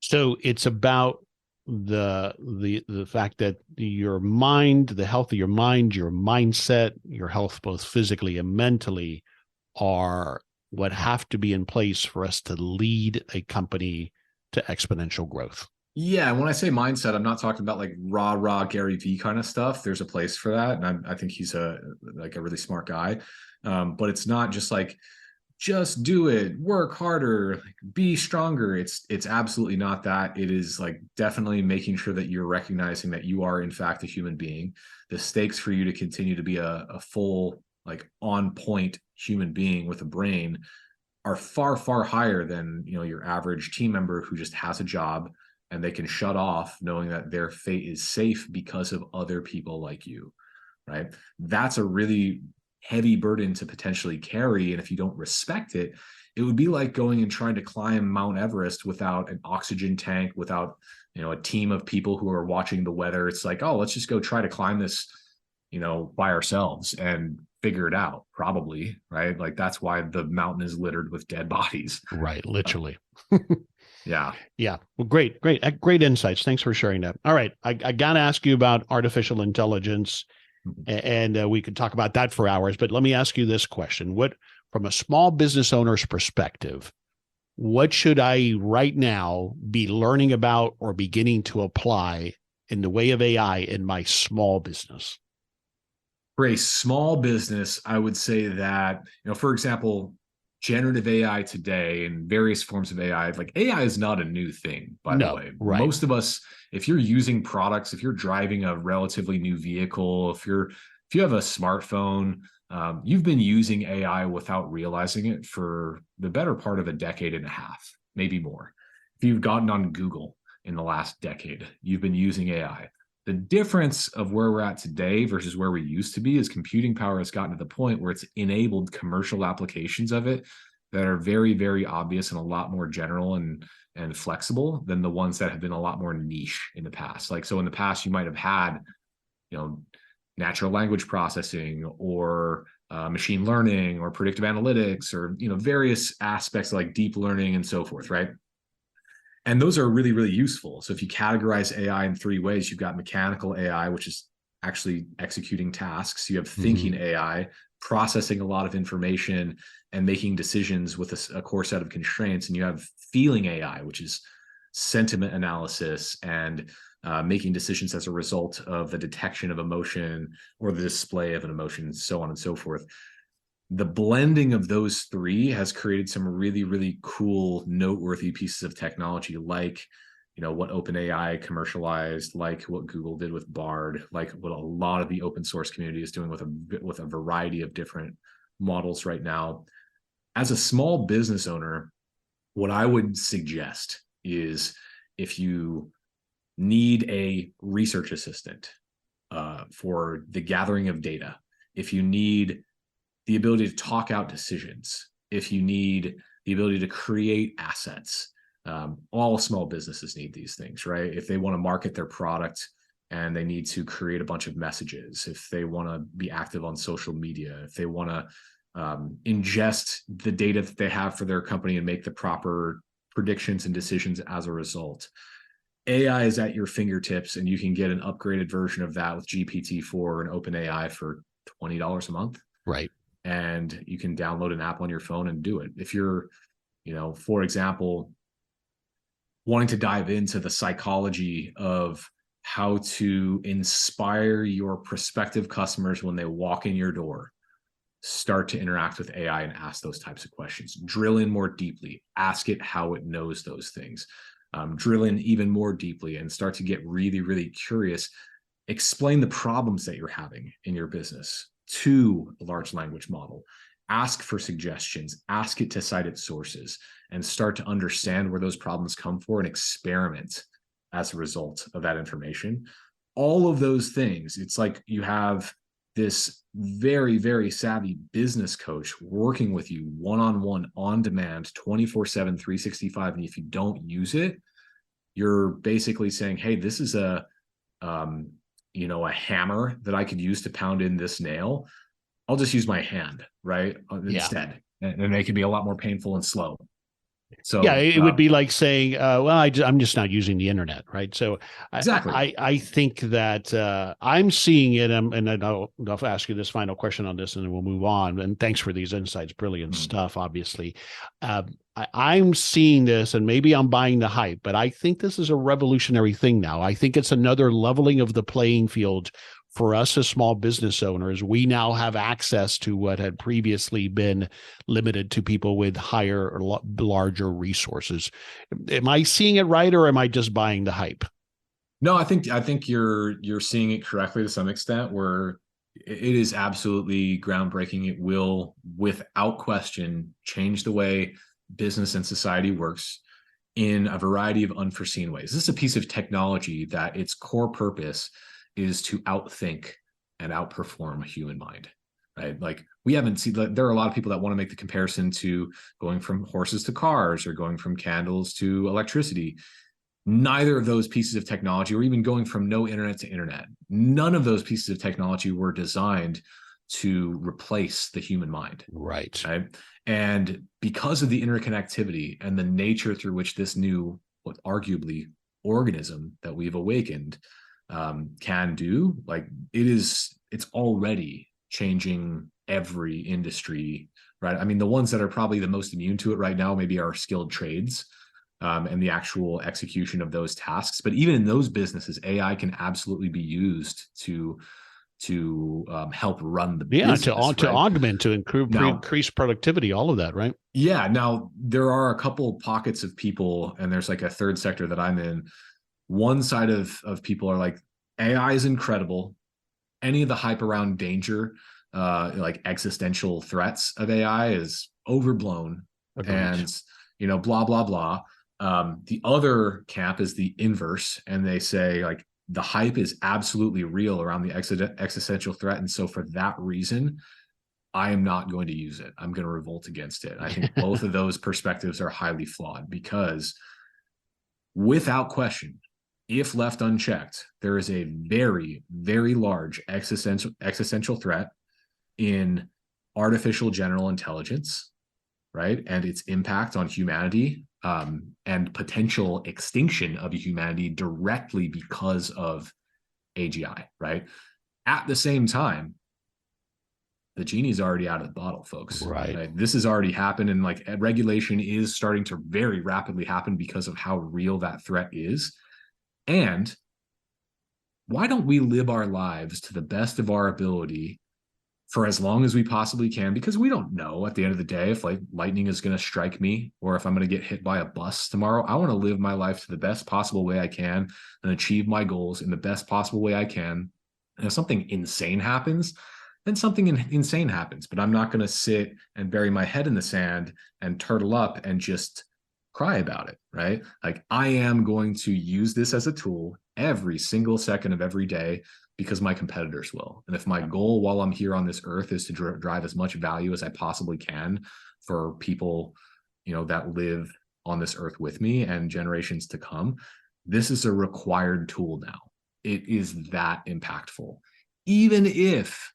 So it's about the fact that your mind, the health of your mind, your mindset, your health, both physically and mentally, are what have to be in place for us to lead a company to exponential growth. Yeah, when I say mindset, I'm not talking about like rah Gary Vee kind of stuff. There's a place for that, and I think he's a really smart guy. But it's not just like just do it, work harder, be stronger. It's absolutely not that. It is like definitely making sure that you're recognizing that you are in fact a human being. The stakes for you to continue to be a full, like on point human being with a brain are far, far higher than, your average team member who just has a job and they can shut off knowing that their fate is safe because of other people like you, right? That's a really heavy burden to potentially carry. And if you don't respect it, it would be like going and trying to climb Mount Everest without an oxygen tank, without, a team of people who are watching the weather. It's like, oh, let's just go try to climb this, by ourselves and figure it out, probably, right? Like that's why the mountain is littered with dead bodies. Right. Literally. Yeah. Yeah. Well, great insights. Thanks for sharing that. All right. I got to ask you about artificial intelligence, and we could talk about that for hours, but let me ask you this question. From a small business owner's perspective, what should I right now be learning about or beginning to apply in the way of AI in my small business? For a small business, I would say that, for example, generative AI today and various forms of AI, like AI is not a new thing, by the way. Right. Most of us, if you're using products, if you're driving a relatively new vehicle, if you have a smartphone, you've been using AI without realizing it for the better part of a decade and a half, maybe more. If you've gotten on Google in the last decade, you've been using AI. The difference of where we're at today versus where we used to be is computing power has gotten to the point where it's enabled commercial applications of it that are very, very obvious and a lot more general and flexible than the ones that have been a lot more niche in the past. Like, so in the past, you might have had, natural language processing or machine learning or predictive analytics or, various aspects like deep learning and so forth, right? And those are really, really useful. So if you categorize AI in three ways, you've got mechanical AI, which is actually executing tasks. You have thinking AI, processing a lot of information and making decisions with a core set of constraints. And you have feeling AI, which is sentiment analysis and making decisions as a result of the detection of emotion or the display of an emotion, so on and so forth. The blending of those three has created some really, really cool, noteworthy pieces of technology, like, what OpenAI commercialized, like what Google did with Bard, like what a lot of the open source community is doing with a variety of different models right now. As a small business owner, what I would suggest is if you need a research assistant for the gathering of data, if you need the ability to talk out decisions, if you need the ability to create assets, All small businesses need these things, right? If they want to market their product and they need to create a bunch of messages, if they want to be active on social media, if they want to ingest the data that they have for their company and make the proper predictions and decisions as a result. AI is at your fingertips, and you can get an upgraded version of that with GPT-4 and OpenAI for $20 a month. Right. And you can download an app on your phone and do it. If you're, for example, wanting to dive into the psychology of how to inspire your prospective customers when they walk in your door, start to interact with AI and ask those types of questions. Drill in more deeply. Ask it how it knows those things. Drill in even more deeply and start to get really, really curious. Explain the problems that you're having in your business to a large language model. Ask for suggestions. Ask it to cite its sources and start to understand where those problems come from and experiment as a result of that information. All of those things, it's like you have this very, very savvy business coach working with you one-on-one, on demand, 24/7, 365. And if you don't use it, you're basically saying, hey, this is a hammer that I could use to pound in this nail. I'll just use my hand, right? Instead. And it can be a lot more painful and slow. So yeah, it would be like saying, well, I'm just not using the internet, right? So exactly. I think that I'm seeing it, and I'll ask you this final question on this, and then we'll move on. And thanks for these insights, brilliant stuff, obviously. I'm seeing this, and maybe I'm buying the hype, but I think this is a revolutionary thing now. I think it's another leveling of the playing field for us as small business owners. We now have access to what had previously been limited to people with higher or larger resources. Am I seeing it right, or am I just buying the hype? No, I think you're seeing it correctly to some extent, where it is absolutely groundbreaking. It will, without question, change the way business and society works in a variety of unforeseen ways. This is a piece of technology that its core purpose is to outthink and outperform a human mind, right? Like, we haven't seen, there are a lot of people that want to make the comparison to going from horses to cars or going from candles to electricity. Neither of those pieces of technology, or even going from no internet to internet, none of those pieces of technology were designed to replace the human mind. Right. And because of the interconnectivity and the nature through which this new, what arguably organism that we've awakened can do, like, it's already changing every industry, right? I mean, the ones that are probably the most immune to it right now maybe are skilled trades and the actual execution of those tasks. But even in those businesses, AI can absolutely be used to help run the business. To augment, to increase productivity, all of that, right? Yeah. Now, there are a couple pockets of people, and there's like a third sector that I'm in. One side of people are like, AI is incredible. Any of the hype around danger, like existential threats of AI, is overblown. Agreed. And, blah, blah, blah. The other camp is the inverse, and they say, like, the hype is absolutely real around the existential threat. And so for that reason, I am not going to use it. I'm going to revolt against it. I think both of those perspectives are highly flawed, because without question, if left unchecked, there is a very, very large existential threat in artificial general intelligence, right? And its impact on humanity, and potential extinction of humanity directly because of AGI, right? At the same time, the genie's already out of the bottle, folks. Right? This has already happened, and like, regulation is starting to very rapidly happen because of how real that threat is. And why don't we live our lives to the best of our ability for as long as we possibly can? Because we don't know at the end of the day if, like, lightning is going to strike me, or if I'm going to get hit by a bus tomorrow. I want to live my life to the best possible way I can and achieve my goals in the best possible way I can. And if something insane happens, then something insane happens. But I'm not going to sit and bury my head in the sand and turtle up and just cry about it, right? Like, I am going to use this as a tool every single second of every day, because my competitors will. And if my goal while I'm here on this earth is to drive as much value as I possibly can for people, that live on this earth with me and generations to come, this is a required tool now. It is that impactful. Even if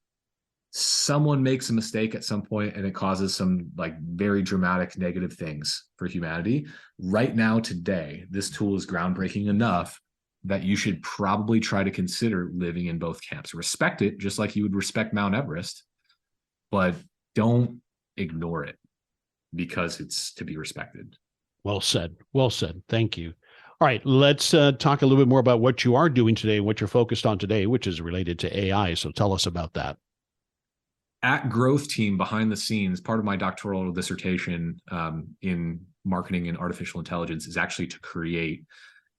someone makes a mistake at some point and it causes some like very dramatic negative things for humanity, right now, today, this tool is groundbreaking enough that you should probably try to consider living in both camps. Respect it just like you would respect Mount Everest, but don't ignore it because it's to be respected. Well said. Well said. Thank you. All right, let's talk a little bit more about what you are doing today, what you're focused on today, which is related to AI. So tell us about that. At GrowthTeam, behind the scenes, part of my doctoral dissertation in marketing and artificial intelligence is actually to create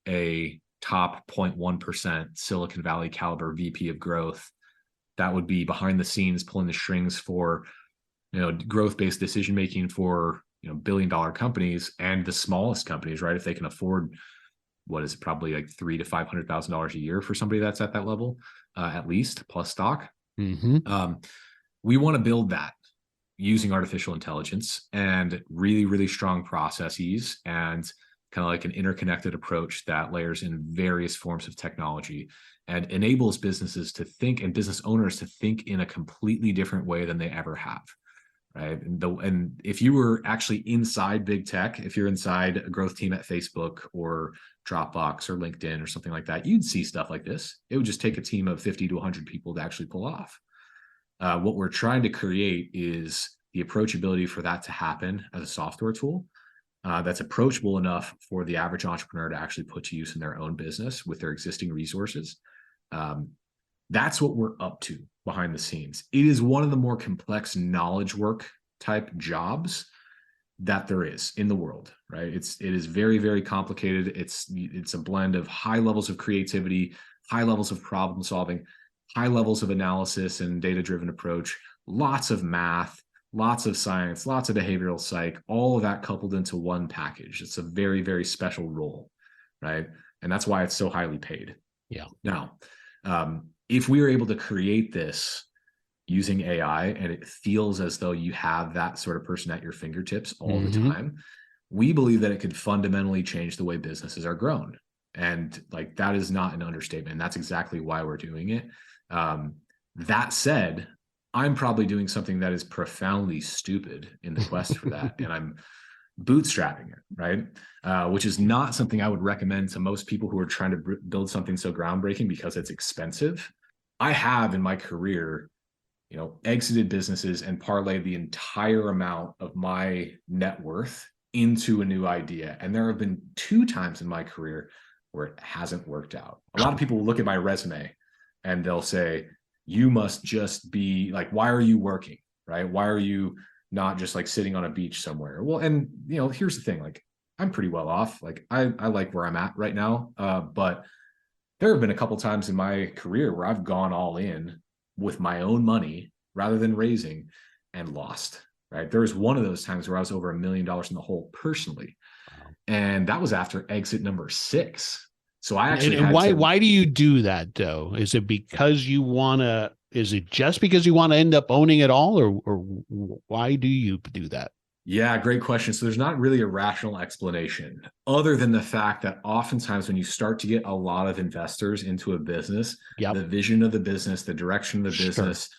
a top 0.1% Silicon Valley caliber VP of growth that would be behind the scenes pulling the strings for, growth-based decision making for, billion-dollar companies and the smallest companies, right? If they can afford, what is it, probably like $300,000 to $500,000 a year for somebody that's at that level, at least, plus stock. Mm-hmm. We want to build that using artificial intelligence and really, really strong processes and kind of like an interconnected approach that layers in various forms of technology and enables businesses to think and business owners to think in a completely different way than they ever have. Right. And if you were actually inside big tech, if you're inside a growth team at Facebook or Dropbox or LinkedIn or something like that, you'd see stuff like this. It would just take a team of 50 to 100 people to actually pull off. What we're trying to create is the approachability for that to happen as a software tool that's approachable enough for the average entrepreneur to actually put to use in their own business with their existing resources. That's what we're up to behind the scenes. It is one of the more complex knowledge work type jobs that there is in the world, right? It is very, very complicated. It's a blend of high levels of creativity, high levels of problem solving, high levels of analysis and data-driven approach, lots of math, lots of science, lots of behavioral psych, all of that coupled into one package. It's a very, very special role, right? And that's why it's so highly paid. Yeah. Now, if we are able to create this using AI and it feels as though you have that sort of person at your fingertips all the time, we believe that it could fundamentally change the way businesses are grown. And like, that is not an understatement. That's exactly why we're doing it. That said, I'm probably doing something that is profoundly stupid in the quest for that. And I'm bootstrapping it, right? Which is not something I would recommend to most people who are trying to build something so groundbreaking because it's expensive. I have in my career, exited businesses and parlayed the entire amount of my net worth into a new idea. And there have been 2 times in my career where it hasn't worked out. A lot of people will look at my resume and they'll say, you must just be like, why are you working, right? Why are you not just like sitting on a beach somewhere? Well, and here's the thing, like, I'm pretty well off. Like I like where I'm at right now. But there have been a couple times in my career where I've gone all in with my own money rather than raising and lost, right? There was one of those times where I was over $1 million in the hole personally. Wow. And that was after exit number 6. So I actually why do you do that though? Is it because you want to, is it just because you want to end up owning it all, or why do you do that? Yeah, great question. So there's not really a rational explanation other than the fact that oftentimes when you start to get a lot of investors into a business, the vision of the business, the direction of the business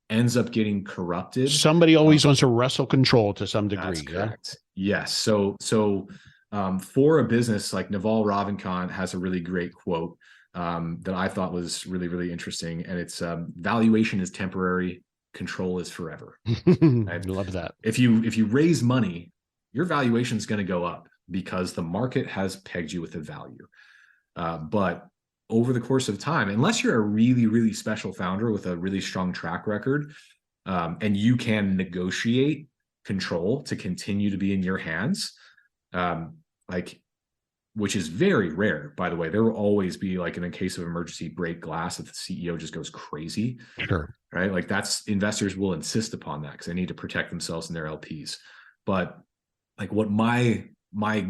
ends up getting corrupted. Somebody always wants to wrestle control to some degree. That's correct. Yes. So for a business like Naval Ravikant has a really great quote that I thought was really, really interesting. And it's valuation is temporary, control is forever. I love that. If you raise money, your valuation is going to go up because the market has pegged you with a value. But over the course of time, unless you're a really, really special founder with a really strong track record, and you can negotiate control to continue to be in your hands, which is very rare, by the way. There will always be, like, in a case of emergency, break glass if the CEO just goes crazy. Sure. Right? Like, that's, investors will insist upon that because they need to protect themselves and their LPs. But like, what my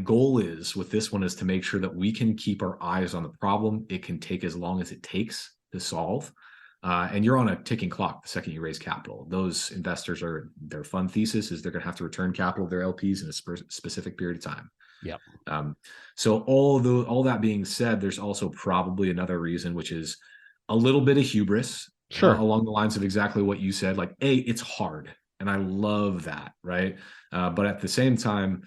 goal is with this one is to make sure that we can keep our eyes on the problem. It can take as long as it takes to solve. And you're on a ticking clock the second you raise capital. Those investors their fund thesis is they're going to have to return capital to their LPs in a specific period of time. Yeah. So all that being said, there's also probably another reason, which is a little bit of hubris, Sure. along the lines of exactly what you said. Like, it's hard, and I love that, right? But at the same time,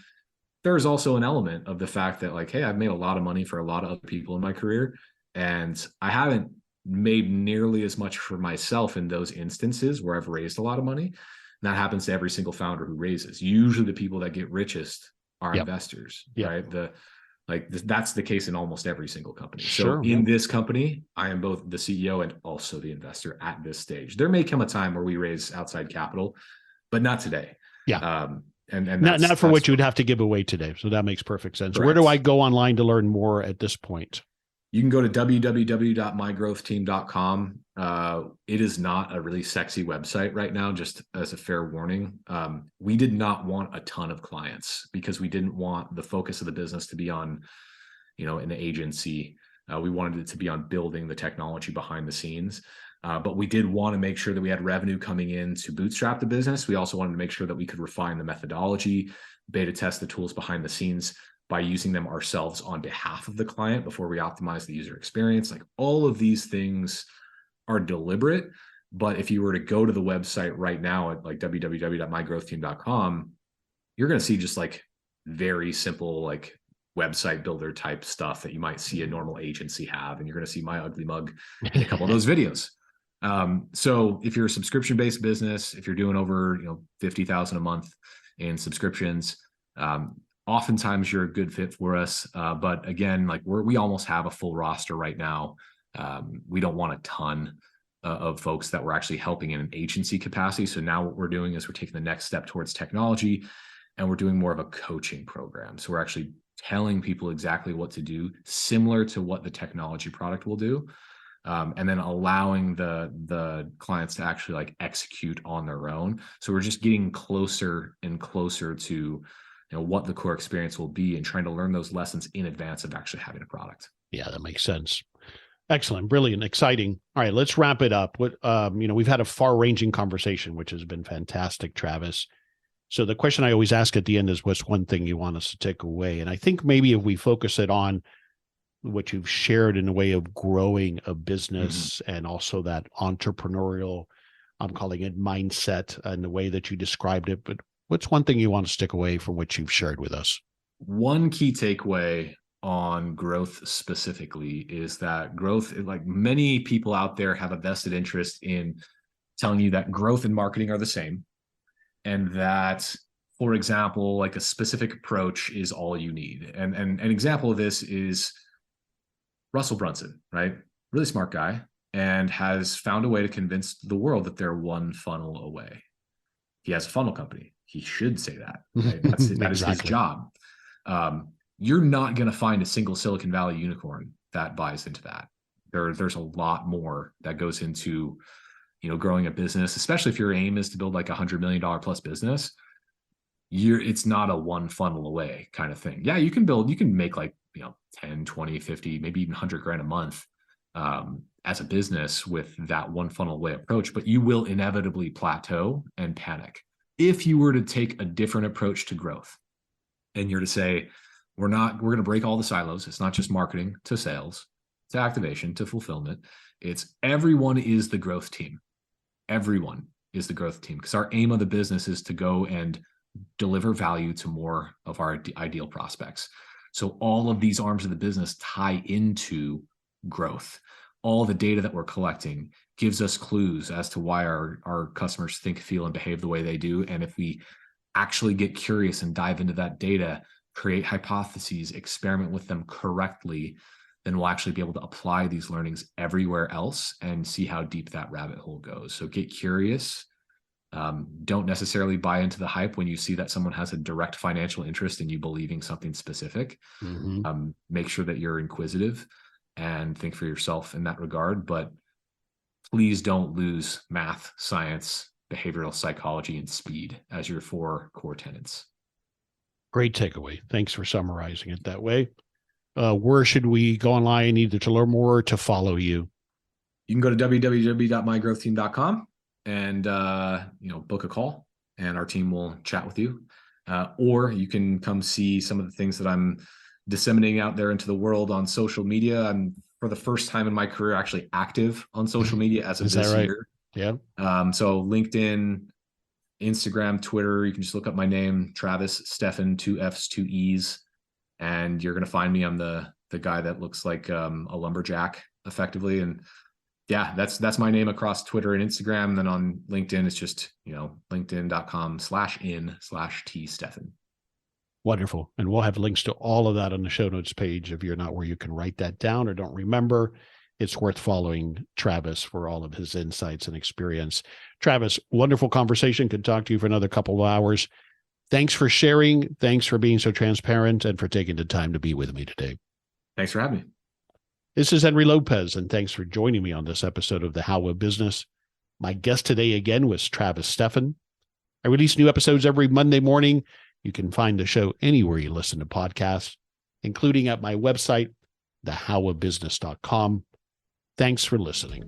there's also an element of the fact that, like, hey, I've made a lot of money for a lot of other people in my career, and I haven't made nearly as much for myself in those instances where I've raised a lot of money. And that happens to every single founder who raises. Usually the people that get richest are Yep. investors, Yep. right? That's the case in almost every single company. Sure. So in this company, I am both the CEO and also the investor at this stage. There may come a time where we raise outside capital, but not today. Yeah. And not for what you would have to give away today. So that makes perfect sense. Correct. Where do I go online to learn more at this point? You can go to www.mygrowthteam.com. It is not a really sexy website right now, just as a fair warning. We did not want a ton of clients because we didn't want the focus of the business to be on, an agency. We wanted it to be on building the technology behind the scenes. But we did want to make sure that we had revenue coming in to bootstrap the business. We also wanted to make sure that we could refine the methodology, beta test the tools behind the scenes by using them ourselves on behalf of the client before we optimize the user experience. Like, all of these things are deliberate, but if you were to go to the website right now at like www.mygrowthteam.com, you're going to see just like very simple, like website builder type stuff that you might see a normal agency have. And you're going to see my ugly mug in a couple of those videos. So if you're a subscription-based business, if you're doing over, 50,000 a month in subscriptions, oftentimes you're a good fit for us. But again, like we almost have a full roster right now. We don't want a ton of folks that we're actually helping in an agency capacity. So now what we're doing is we're taking the next step towards technology, and we're doing more of a coaching program. So we're actually telling people exactly what to do, similar to what the technology product will do. And then allowing the clients to actually like execute on their own. So we're just getting closer and closer to what the core experience will be, and trying to learn those lessons in advance of actually having a product. Yeah, that makes sense. Excellent, brilliant, exciting. All right, let's wrap it up. We've had a far-ranging conversation, which has been fantastic, Travis. So the question I always ask at the end is, what's one thing you want us to take away? And I think maybe if we focus it on what you've shared in a way of growing a business, and also that entrepreneurial, I'm calling it mindset, and the way that you described it, but what's one thing you want to stick away from what you've shared with us? One key takeaway on growth specifically is that growth, like many people out there, have a vested interest in telling you that growth and marketing are the same. And that, for example, like a specific approach is all you need. And an example of this is Russell Brunson, right? Really smart guy, and has found a way to convince the world that they're one funnel away. He has a funnel company. He should say that, right? That is his job. You're not going to find a single Silicon Valley unicorn that buys into that. There's a lot more that goes into, growing a business, especially if your aim is to build like $100 million plus business. It's not a one funnel away kind of thing. Yeah, you can make like, 10, 20, 50, maybe even 100 grand a month as a business with that one funnel away approach, but you will inevitably plateau and panic. If you were to take a different approach to growth, and you're to say, we're going to break all the silos. It's not just marketing to sales, to activation, to fulfillment. It's everyone is the growth team. Everyone is the growth team, because our aim of the business is to go and deliver value to more of our ideal prospects. So all of these arms of the business tie into growth. All the data that we're collecting gives us clues as to why our customers think, feel, and behave the way they do. And if we actually get curious and dive into that data, create hypotheses, experiment with them correctly, then we'll actually be able to apply these learnings everywhere else and see how deep that rabbit hole goes. So get curious. Don't necessarily buy into the hype when you see that someone has a direct financial interest in you believing something specific. Make sure that you're inquisitive and think for yourself in that regard. But please don't lose math, science, behavioral psychology, and speed as your 4 core tenets. Great takeaway. Thanks for summarizing it that way. Where should we go online either to learn more or to follow you? You can go to www.mygrowthteam.com and book a call, and our team will chat with you. or you can come see some of the things that I'm disseminating out there into the world on social media. I'm, for the first time in my career, actually active on social media as of this year. Yeah. So LinkedIn, Instagram, Twitter, you can just look up my name, Travis Steffen, 2 F's, 2 E's, and you're going to find me. I'm the guy that looks like a lumberjack effectively. And yeah, that's my name across Twitter and Instagram. And then on LinkedIn, it's just, linkedin.com/in/T-Steffen. Wonderful. And we'll have links to all of that on the show notes page if you're not where you can write that down or don't remember. It's worth following Travis for all of his insights and experience. Travis, wonderful conversation. Could talk to you for another couple of hours. Thanks for sharing. Thanks for being so transparent and for taking the time to be with me today. Thanks for having me. This is Henry Lopez, and thanks for joining me on this episode of The How of Business. My guest today again was Travis Steffen. I release new episodes every Monday morning. You can find the show anywhere you listen to podcasts, including at my website, thehowofbusiness.com. Thanks for listening.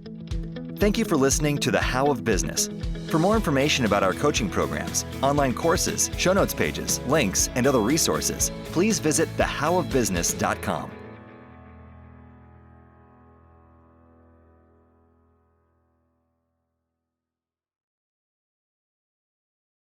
Thank you for listening to The How of Business. For more information about our coaching programs, online courses, show notes pages, links, and other resources, please visit thehowofbusiness.com.